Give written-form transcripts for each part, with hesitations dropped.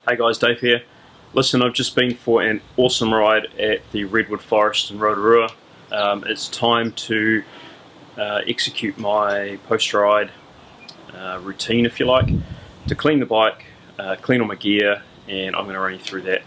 Hey guys, Dave here. Listen, I've just been for an awesome ride at the Redwood Forest in Rotorua. It's time to execute my post-ride routine, if you like, to clean the bike, clean all my gear, and I'm going to run you through that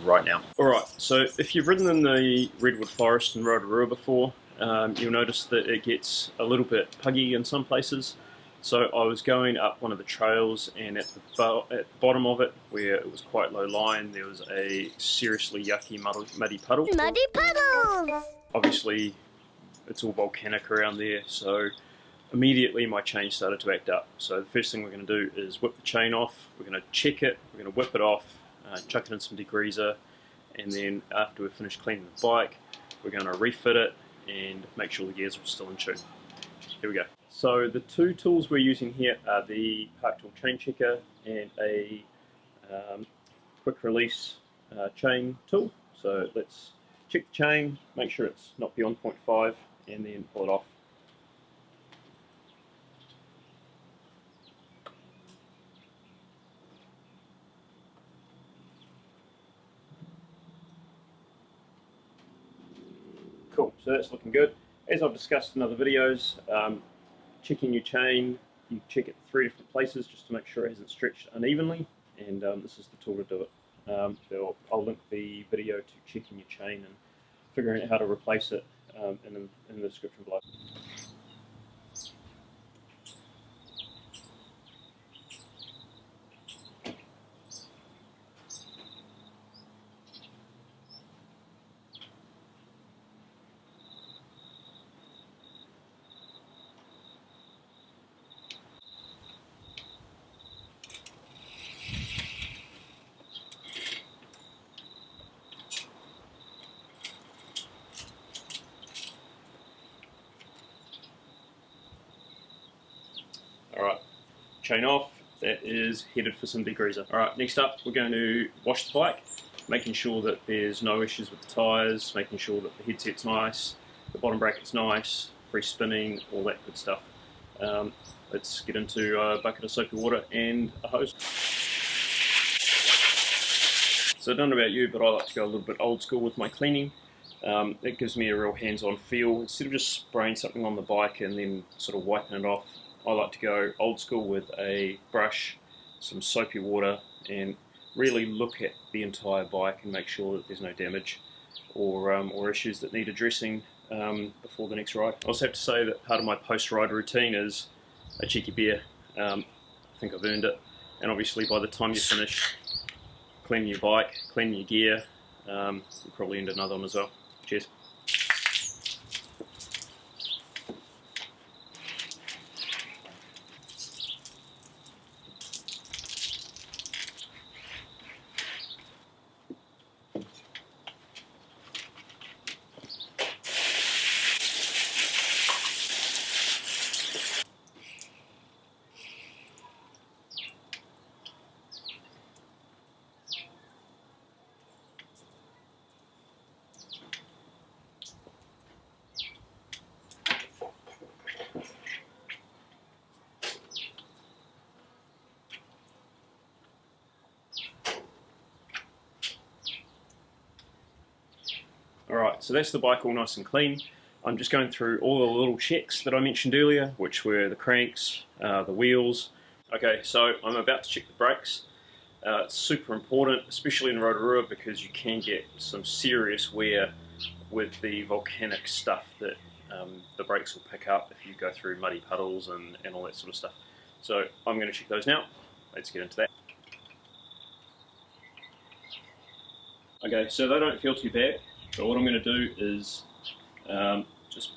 right now. Alright, so if you've ridden in the Redwood Forest in Rotorua before, you'll notice that it gets a little bit puggy in some places. So I was going up one of the trails, and at the bottom of it, where it was quite low lying, there was a seriously yucky muddy puddle. Muddy puddles! Obviously, it's all volcanic around there, so immediately my chain started to act up. So the first thing we're going to do is whip the chain off. We're going to check it, we're going to whip it off, chuck it in some degreaser, and then after we've finished cleaning the bike, we're going to refit it and make sure the gears are still in tune. Here we go. So the two tools we're using here are the Park Tool chain checker and a quick release chain tool. So let's check the chain, make sure it's not beyond 0.5, and then pull it off. Cool, so that's looking good. As I've discussed in other videos, checking your chain, you check it 3 different places just to make sure it hasn't stretched unevenly, and this is the tool to do it. So I'll link the video to checking your chain and figuring out how to replace it in the description below. Alright, chain off, that is headed for some degreaser. Alright, next up we're going to wash the bike, making sure that there's no issues with the tyres, making sure that the headset's nice, the bottom bracket's nice, free spinning, all that good stuff. Let's get into a bucket of soapy water and a hose. So I don't know about you, but I like to go a little bit old school with my cleaning. It gives me a real hands-on feel. Instead of just spraying something on the bike and then sort of wiping it off, I like to go old school with a brush, some soapy water, and really look at the entire bike and make sure that there's no damage or issues that need addressing before the next ride. I also have to say that part of my post-ride routine is a cheeky beer. I think I've earned it, and obviously by the time you finish cleaning your bike, cleaning your gear, you'll probably earned another one as well. Cheers. Alright, so that's the bike all nice and clean. I'm just going through all the little checks that I mentioned earlier, which were the cranks, the wheels. Okay, so I'm about to check the brakes. It's super important, especially in Rotorua, because you can get some serious wear with the volcanic stuff that the brakes will pick up if you go through muddy puddles and all that sort of stuff. So I'm going to check those now. Let's get into that. Okay, so they don't feel too bad. So what I'm going to do is just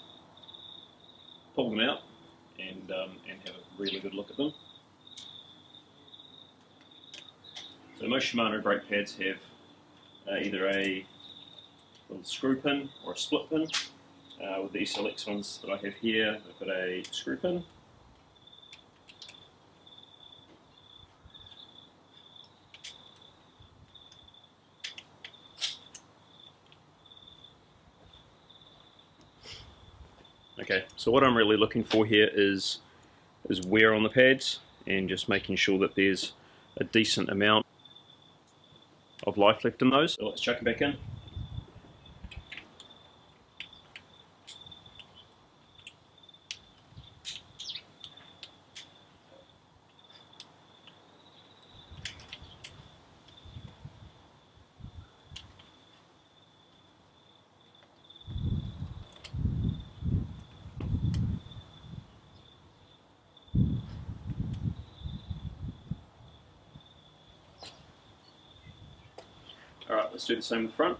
pull them out and have a really good look at them. So most Shimano brake pads have either a little screw pin or a split pin. With the SLX ones that I have here, they've got a screw pin. Okay, so what I'm really looking for here is wear on the pads, and just making sure that there's a decent amount. of life left in those. So let's chuck it back in. Alright, let's do the same with the front.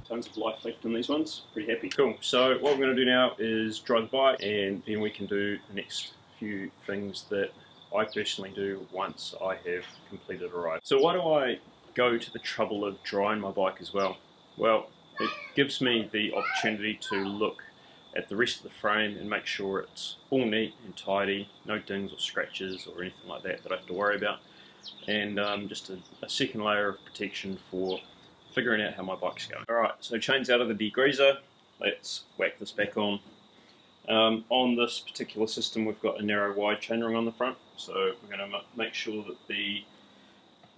Tons of life left in these ones, pretty happy. Cool, so what we're going to do now is dry the bike, and then we can do the next few things that I personally do once I have completed a ride. So why do I go to the trouble of drying my bike as well? Well, it gives me the opportunity to look at the rest of the frame and make sure it's all neat and tidy, no dings or scratches or anything like that that I have to worry about, and just a second layer of protection for figuring out how my bike's going. Alright, so chain's out of the degreaser, let's whack this back on. On this particular system we've got a narrow wide chainring on the front, so we're going to make sure that the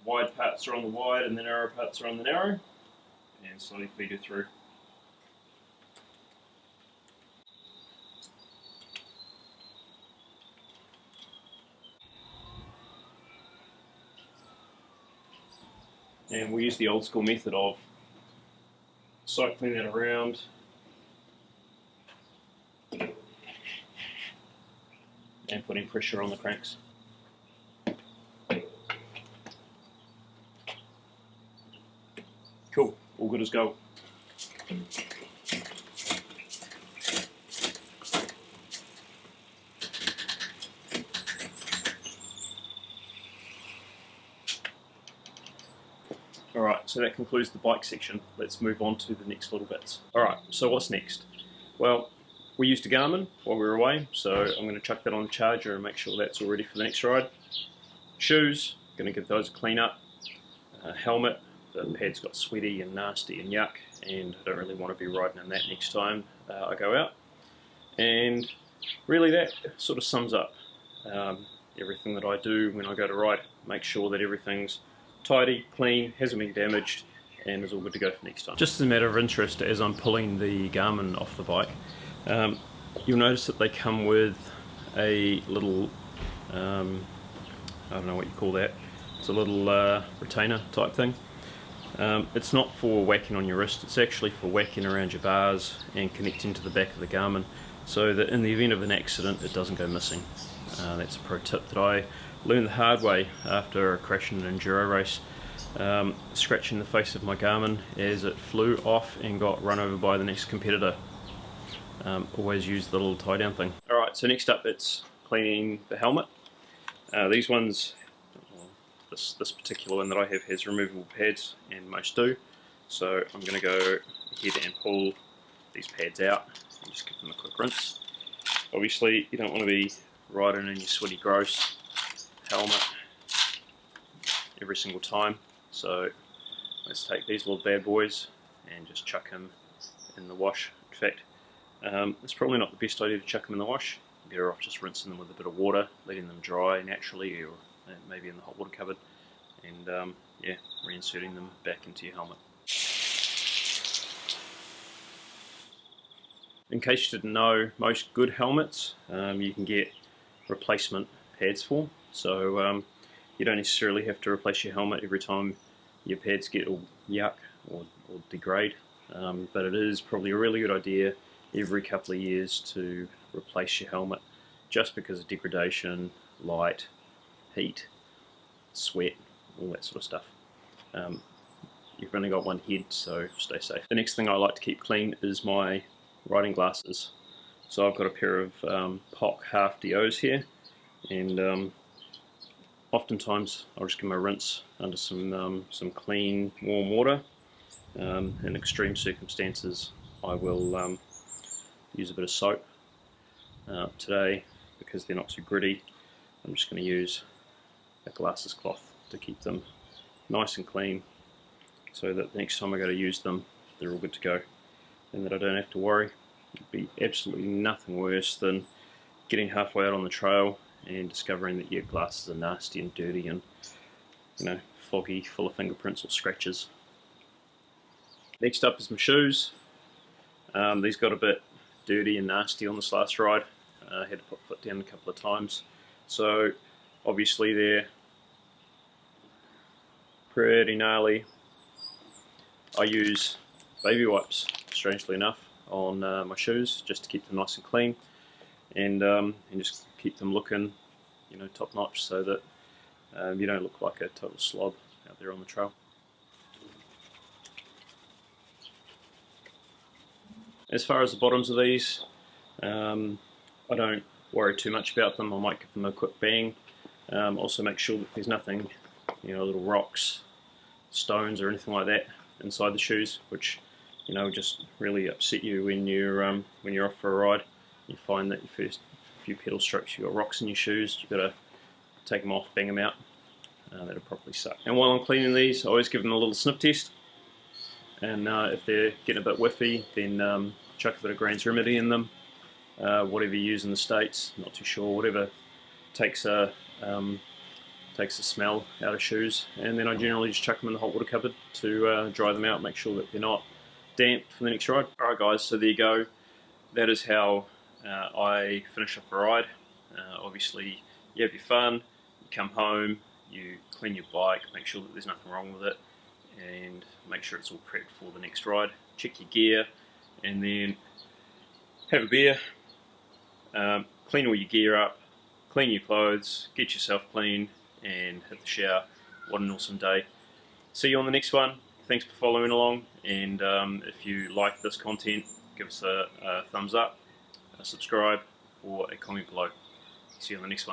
wide parts are on the wide and the narrow parts are on the narrow, and slowly feed it through. And we use the old school method of cycling that around and putting pressure on the cranks. Cool, all good as gold. Alright, so that concludes the bike section. Let's move on to the next little bits. Alright, so what's next? Well, we used a Garmin while we were away, so I'm going to chuck that on the charger and make sure that's all ready for the next ride. Shoes, going to give those a clean up. Helmet, the pad's got sweaty and nasty and yuck, and I don't really want to be riding in that next time I go out. And really that sort of sums up everything that I do when I go to ride. Make sure that everything's tidy, clean, hasn't been damaged, and is all good to go for next time. Just as a matter of interest, as I'm pulling the Garmin off the bike, you'll notice that they come with a little, I don't know what you call that, it's a little retainer type thing. It's not for whacking on your wrist, it's actually for whacking around your bars and connecting to the back of the Garmin, so that in the event of an accident it doesn't go missing. That's a pro tip that I learned the hard way after crashing an enduro race, scratching the face of my Garmin as it flew off and got run over by the next competitor. Always use the little tie down thing. Alright, so next up it's cleaning the helmet. These ones, this particular one that I have has removable pads, and most do, so I'm going to go ahead and pull these pads out and just give them a quick rinse. Obviously you don't want to be riding in your sweaty gross helmet every single time, so let's take these little bad boys and just chuck them in the wash. In fact, it's probably not the best idea to chuck them in the wash. You're better off just rinsing them with a bit of water, letting them dry naturally, or maybe in the hot water cupboard, and yeah, reinserting them back into your helmet. In case you didn't know, most good helmets you can get replacement pads for, so you don't necessarily have to replace your helmet every time your pads get all yuck or degrade, but it is probably a really good idea every couple of years to replace your helmet, just because of degradation, light, heat, sweat, all that sort of stuff. You've only got one head, so stay safe. The next thing I like to keep clean is my riding glasses. So I've got a pair of POC half DOs here, and oftentimes I'll just give them a rinse under some clean warm water. In extreme circumstances I will use a bit of soap. Today, because they're not too gritty, I'm just going to use a glasses cloth to keep them nice and clean, so that the next time I go to use them they're all good to go, and that I don't have to worry. It'd be absolutely nothing worse than getting halfway out on the trail and discovering that your glasses are nasty and dirty and, you know, foggy, full of fingerprints or scratches. Next up is my shoes. These got a bit dirty and nasty on this last ride. I had to put foot down a couple of times. So obviously they're pretty gnarly. I use baby wipes, strangely enough, on my shoes just to keep them nice and clean, and just keep them looking, top notch, so that you don't look like a total slob out there on the trail. As far as the bottoms of these, I don't worry too much about them. I might give them a quick bang. Also make sure that there's nothing, little rocks, stones or anything like that inside the shoes, which just really upset you when you're off for a ride. You find that your first few pedal strokes you've got rocks in your shoes. You've got to take them off, bang them out. That'll probably suck. And while I'm cleaning these, I always give them a little sniff test. And if they're getting a bit whiffy, then chuck a bit of Grand's Remedy in them. Whatever you use in the States, not too sure. Whatever takes a smell out of shoes. And then I generally just chuck them in the hot water cupboard to dry them out, make sure that they're not damp for the next ride. Alright guys, so there you go. That is how I finish up a ride. Obviously, you have your fun, you come home, you clean your bike, make sure that there's nothing wrong with it, and make sure it's all prepped for the next ride. Check your gear, and then have a beer, clean all your gear up, clean your clothes, get yourself clean, and hit the shower. What an awesome day. See you on the next one. Thanks for following along, and if you like this content, give us a thumbs up, a subscribe, or a comment below. See you on the next one.